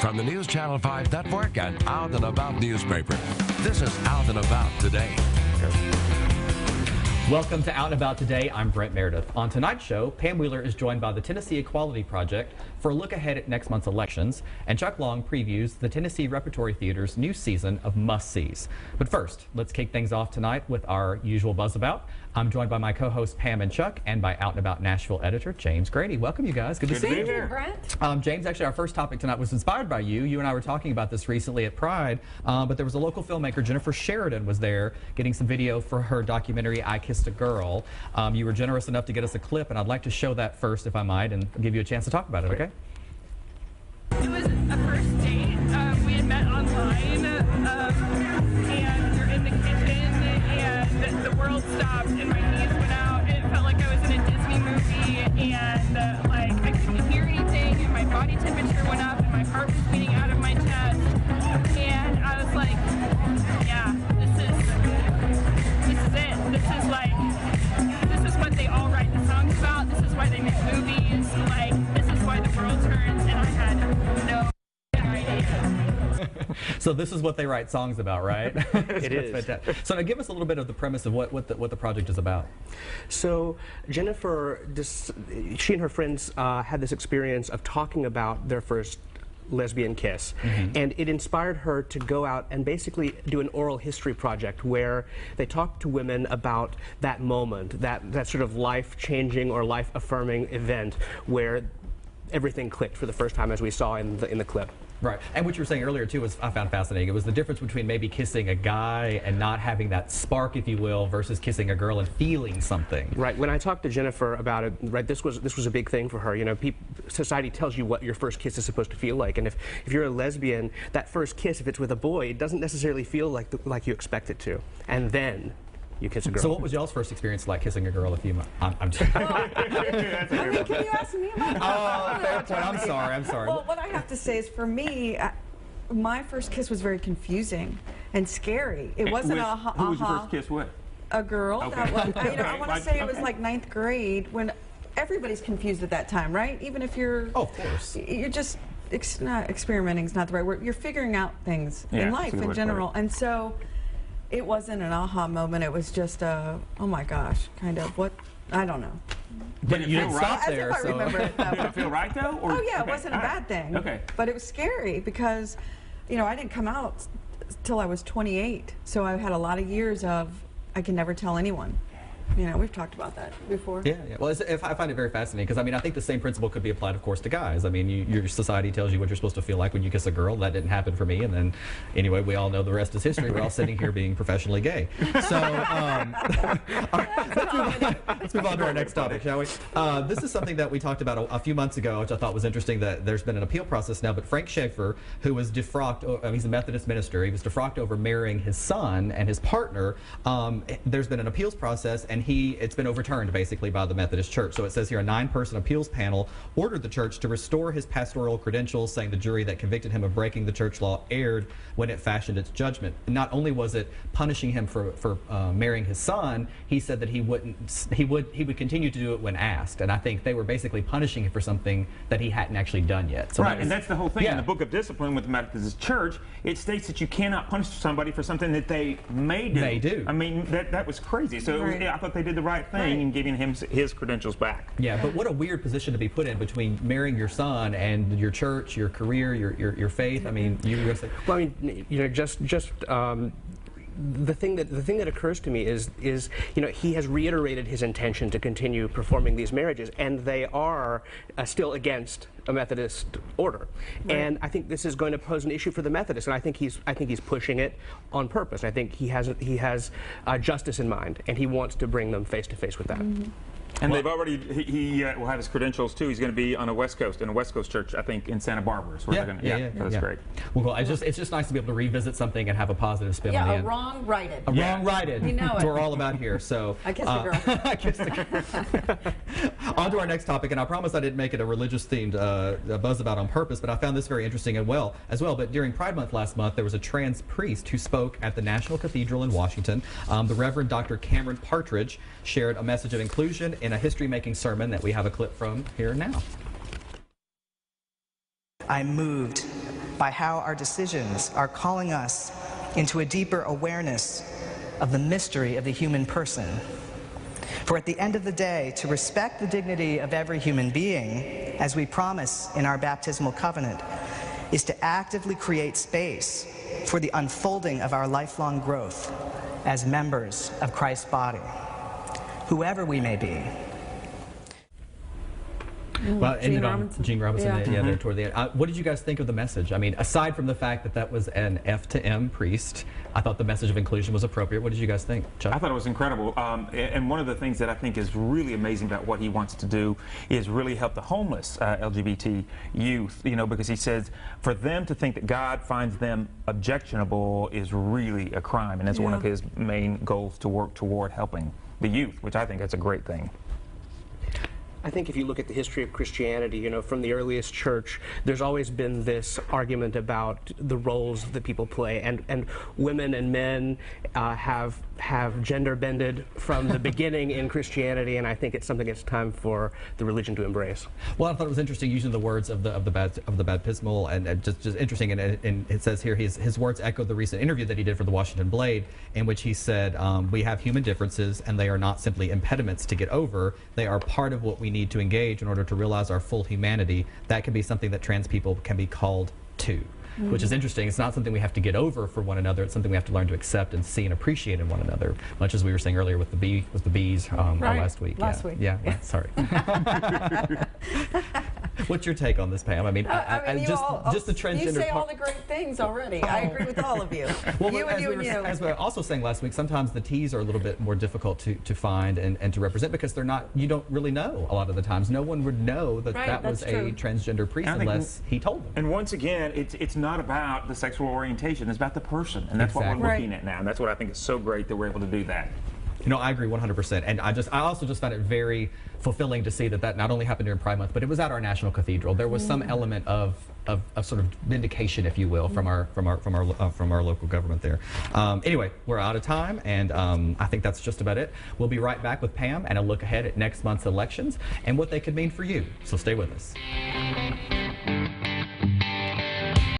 From the News Channel 5 Network and Out and About newspaper, this is Out and About Today. Welcome to Out and About Today. I'm Brent Meredith. On tonight's show, Pam Wheeler is joined by the Tennessee Equality Project for a look ahead at next month's elections, and Chuck Long previews the Tennessee Repertory Theater's new season of must-sees. But first, let's kick things off tonight with our usual buzz about. I'm joined by my co-hosts Pam and Chuck, and by Out and About Nashville editor James Grady. Welcome, you guys. Good to see you. Thank you, Brent. James, actually, our first topic tonight was inspired by you. You and I were talking about this recently at Pride, but there was a local filmmaker, Jennifer Sheridan, was there getting some video for her documentary, I Kissed a Girl. You were generous enough to get us a clip, and I'd like to show that first, if I might, and give you a chance to talk about it, okay? It was a first date. We had met online, and we were in the kitchen, and the world stopped, and my knees went out, and it felt like I was in a Disney movie, and like I couldn't hear anything, and my body temperature went up, and my heart was beating out of my chest, and I was like, yeah, this is it. This is what they all write the songs about. This is why they make movies. Like, this is why the world turns, and I had no idea. So this is what they write songs about, right? It is. Fantastic. So now give us a little bit of the premise of what the project is about. So Jennifer, she and her friends had this experience of talking about their first lesbian kiss, and it inspired her to go out and basically do an oral history project where they talked to women about that moment, that sort of life-changing or life-affirming event where everything clicked for the first time, as we saw in the clip. Right, and what you were saying earlier too was I found fascinating. It was the difference between maybe kissing a guy and not having that spark, if you will, versus kissing a girl and feeling something. Right. When I talked to Jennifer about it, right, this was a big thing for her. You know, society tells you what your first kiss is supposed to feel like, and if you're a lesbian, that first kiss, if it's with a boy, it doesn't necessarily feel like you expect it to, and then you kiss a girl. So what was y'all's first experience like kissing a girl? I'm just... Can you ask me about that? Oh, fair point. I'm sorry. Well, what I have to say is, for me, my first kiss was very confusing and scary. It wasn't Who was your first kiss with? A girl. Okay. That was, I want to say it was Okay. like 9th grade, when everybody's confused at that time, right? Even if you're... Oh, of course. You're just... experimenting is not the right word. You're figuring out things in life in general. And so... it wasn't an aha moment. It was just a, oh my gosh, kind of what, I don't know. Did it feel right? As if I remember it that Did way. it feel right though? Or, Oh yeah, okay. it wasn't a bad thing. Okay. But it was scary because, you know, I didn't come out till I was 28. So I had a lot of years of, I can never tell anyone. You know, we've talked about that before. Yeah. Well, I find it very fascinating because, I mean, I think the same principle could be applied, of course, to guys. I mean, your society tells you what you're supposed to feel like when you kiss a girl. That didn't happen for me. And then, anyway, we all know the rest is history. We're all sitting here being professionally gay. So, all right, let's move on to our next topic, shall we? This is something that we talked about a few months ago, which I thought was interesting, that there's been an appeal process now. But Frank Schaefer, who was defrocked, he's a Methodist minister, he was defrocked over marrying his son and his partner. There's been an appeals process, and it's been overturned basically by the Methodist Church. So it says here a 9-person appeals panel ordered the church to restore his pastoral credentials, saying the jury that convicted him of breaking the church law erred when it fashioned its judgment. Not only was it punishing him for marrying his son, he said that he would continue to do it when asked. And I think they were basically punishing him for something that he hadn't actually done yet. So right, and that's the whole thing. Yeah. In the Book of Discipline with the Methodist Church, it states that you cannot punish somebody for something that they may do. May do. I mean, that was crazy. So Right. I thought they did the right thing in giving him his credentials back. Yeah, but what a weird position to be put in between marrying your son and your church, your career, your faith. I mean, Well, I mean, you know, just the thing that occurs to me is you know, he has reiterated his intention to continue performing these marriages, and they are still against a Methodist order. Right. And I think this is going to pose an issue for the Methodists, and I think he's pushing it on purpose. I think he has justice in mind, and he wants to bring them face to face with that. Mm-hmm. And they've already, he will have his credentials too. He's going to be on a West Coast, in a West Coast church, I think, in Santa Barbara. Is where they're gonna, that's great. Well, it's just nice to be able to revisit something and have a positive spin on the Yeah, a end. wrong righted. A wrong righted. You know it. We're all about here. So I kissed a girl. I kissed a girl. On to our next topic, and I promise I didn't make it a religious-themed buzz about on purpose, but I found this very interesting as well. But during Pride Month last month, there was a trans priest who spoke at the National Cathedral in Washington. The Reverend Dr. Cameron Partridge shared a message of inclusion in a history-making sermon that we have a clip from here now. I'm moved by how our decisions are calling us into a deeper awareness of the mystery of the human person. For at the end of the day, to respect the dignity of every human being, as we promise in our baptismal covenant, is to actively create space for the unfolding of our lifelong growth as members of Christ's body, whoever we may be. Well, Gene ended on Robinson. Gene Robinson, Yeah. there toward the end. What did you guys think of the message? I mean, aside from the fact that that was an F to M priest, I thought the message of inclusion was appropriate. What did you guys think, Chuck? I thought it was incredible. And one of the things that I think is really amazing about what he wants to do is really help the homeless LGBT youth, you know, because he says for them to think that God finds them objectionable is really a crime. And that's one of his main goals, to work toward helping the youth, which I think is a great thing. I think if you look at the history of Christianity, you know, from the earliest church, there's always been this argument about the roles that people play, and women and men have gender bended from the beginning in Christianity, and I think it's something it's time for the religion to embrace. Well, I thought it was interesting using the words of the baptismal, and just interesting. And it says here his words echo the recent interview that he did for the Washington Blade, in which he said, "We have human differences, and they are not simply impediments to get over. They are part of what we need to engage in order to realize our full humanity. That can be something that trans people can be called to." Which is interesting. It's not something we have to get over for one another. It's something we have to learn to accept and see and appreciate in one another. Much as we were saying earlier with the bees last week. Last week. Yeah. Sorry. What's your take on this, Pam? I mean, just the transgender. You say all the great things already. I agree with all of you. Well, you and you and you. As we were also saying last week, sometimes the T's are a little bit more difficult to find and to represent, because they're not. You don't really know a lot of the times. No one would know that that was a transgender priest unless he told them. And once again, it's not about the sexual orientation. It's about the person, and that's what we're looking at now. And that's what I think is so great that we're able to do that. You know, I agree 100%. And I also just found it very fulfilling to see that not only happened during Pride Month, but it was at our national cathedral. There was some element of sort of vindication, if you will, from our local government there. Anyway, we're out of time, and I think that's just about it. We'll be right back with Pam and a look ahead at next month's elections and what they could mean for you. So stay with us.